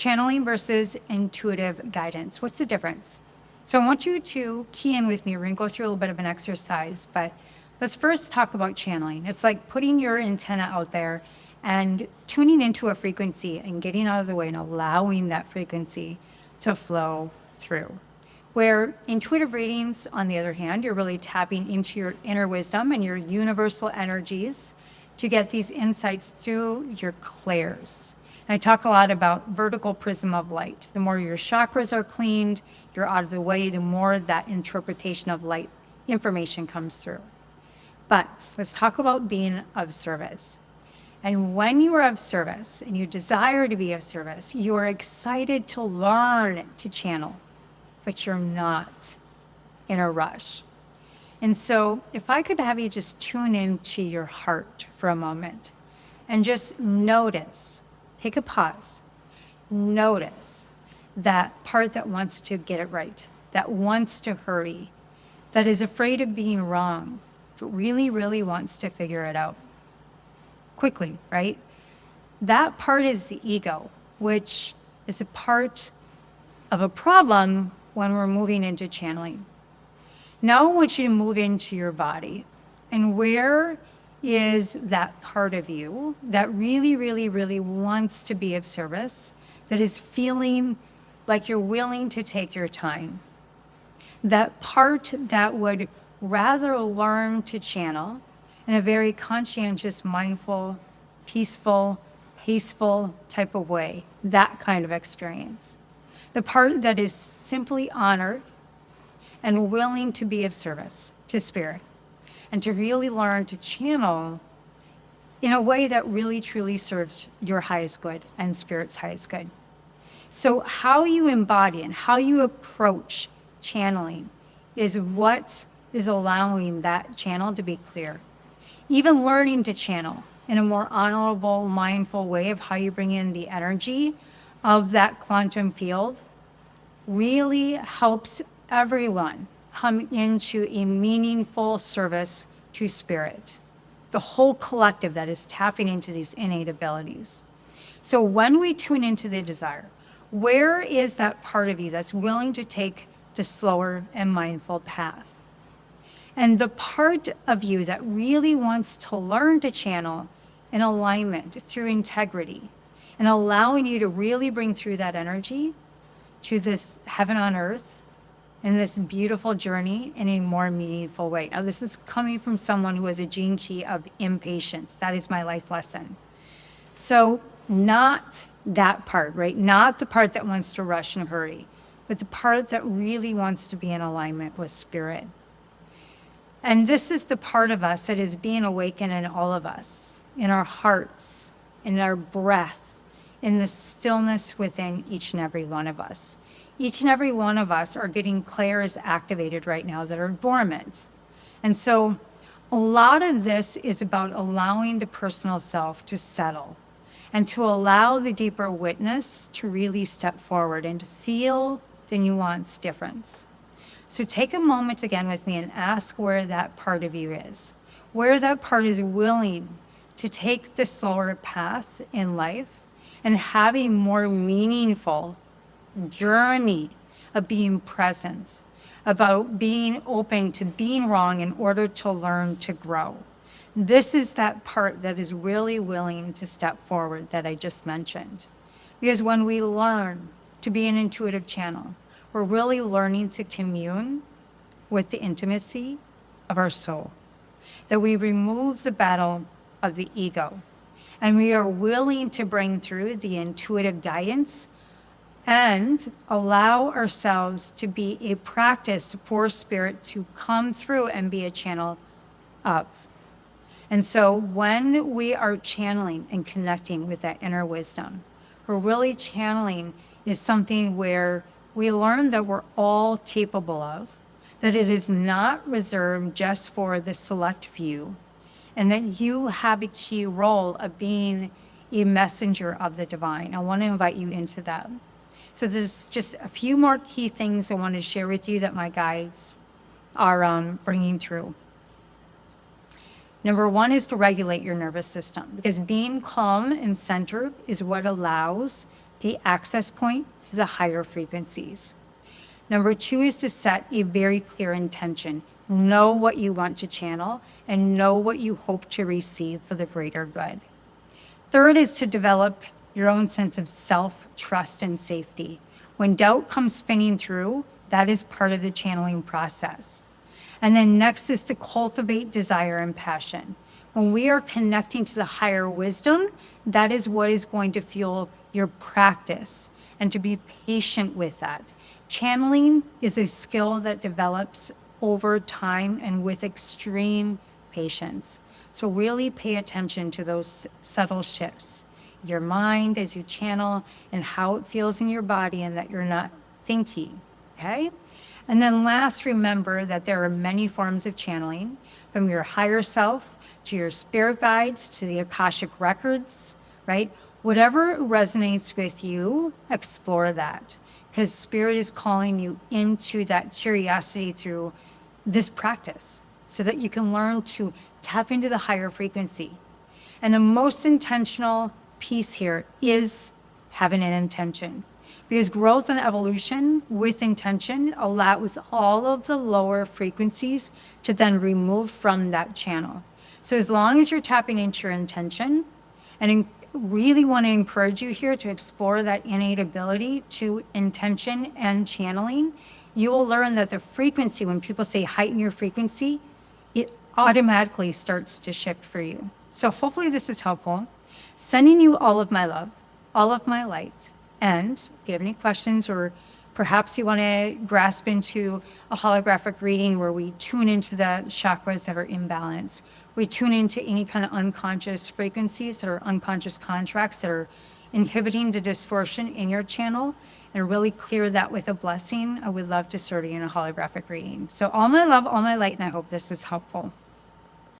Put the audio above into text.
Channeling versus intuitive guidance. What's the difference? So I want you to key in with me. We're going to go through a little bit of an exercise, but let's first talk about channeling. It's like putting your antenna out there and tuning into a frequency and getting out of the way and allowing that frequency to flow through. Where intuitive readings, on the other hand, you're really tapping into your inner wisdom and your universal energies to get these insights through your clairs. And I talk a lot about vertical prism of light. The more your chakras are cleaned, you're out of the way, the more that interpretation of light information comes through. But let's talk about being of service. And when you are of service and you desire to be of service, you are excited to learn to channel, but you're not in a rush. And so if I could have you just tune into your heart for a moment and just notice, take a pause, notice that part that wants to get it right, that wants to hurry, that is afraid of being wrong, but really, really wants to figure it out quickly, right? That part is the ego, which is a part of a problem when we're moving into channeling. Now I want you to move into your body. And where is that part of you that really, really, really wants to be of service, that is feeling like you're willing to take your time? That part that would rather learn to channel in a very conscientious, mindful, peaceful, tasteful type of way, that kind of experience. The part that is simply honored and willing to be of service to spirit and to really learn to channel in a way that really truly serves your highest good and spirit's highest good. So how you embody and how you approach channeling is what is allowing that channel to be clear. Even learning to channel in a more honorable, mindful way of how you bring in the energy of that quantum field really helps everyone come into a meaningful service to spirit, the whole collective that is tapping into these innate abilities. So when we tune into the desire, where is that part of you that's willing to take the slower and mindful path? And the part of you that really wants to learn to channel in alignment through integrity and allowing you to really bring through that energy to this heaven on earth and this beautiful journey in a more meaningful way. Now, this is coming from someone who has a gene key of impatience. That is my life lesson. So not that part, right? Not the part that wants to rush and hurry, but the part that really wants to be in alignment with spirit. And this is the part of us that is being awakened in all of us, in our hearts, in our breath, in the stillness within each and every one of us. Each and every one of us are getting clairs activated right now that are dormant. And so a lot of this is about allowing the personal self to settle and to allow the deeper witness to really step forward and to feel the nuanced difference. So take a moment again with me and ask where that part of you is, where that part is willing to take the slower path in life and have a more meaningful journey of being present, about being open to being wrong in order to learn to grow. This is that part that is really willing to step forward that I just mentioned. Because when we learn to be an intuitive channel, we're really learning to commune with the intimacy of our soul, that we remove the battle of the ego, and we are willing to bring through the intuitive guidance and allow ourselves to be a practice for spirit to come through and be a channel of. And so when we are channeling and connecting with that inner wisdom, we're really channeling is something where we learn that we're all capable of, that it is not reserved just for the select few, and that you have a key role of being a messenger of the divine. I want to invite you into that. So there's just a few more key things I want to share with you that my guides are bringing through. Number one is to regulate your nervous system, because being calm and centered is what allows the access point to the higher frequencies. Number 2 is to set a very clear intention. Know what you want to channel and know what you hope to receive for the greater good. Third is to develop your own sense of self, trust, and safety. When doubt comes spinning through, that is part of the channeling process. And then next is to cultivate desire and passion. When we are connecting to the higher wisdom, that is what is going to fuel your practice, and to be patient with that. Channeling is a skill that develops over time and with extreme patience. So really pay attention to those subtle shifts. Your mind as you channel and how it feels in your body, and that you're not thinking, okay? And then last, remember that there are many forms of channeling, from your higher self to your spirit guides to the Akashic records, right? Whatever resonates with you, explore that, because spirit is calling you into that curiosity through this practice so that you can learn to tap into the higher frequency. And the most intentional piece here is having an intention, because growth and evolution with intention allows all of the lower frequencies to then remove from that channel. So as long as you're tapping into your intention, and really want to encourage you here to explore that innate ability to intention and channeling, you will learn that the frequency, when people say heighten your frequency, it automatically starts to shift for you. So hopefully this is helpful. Sending you all of my love, all of my light. And if you have any questions, or perhaps you want to grasp into a holographic reading where we tune into the chakras that are imbalanced, we tune into any kind of unconscious frequencies that are unconscious contracts that are inhibiting the distortion in your channel, and really clear that with a blessing, I would love to serve you in a holographic reading. So all my love, all my light, and I hope this was helpful.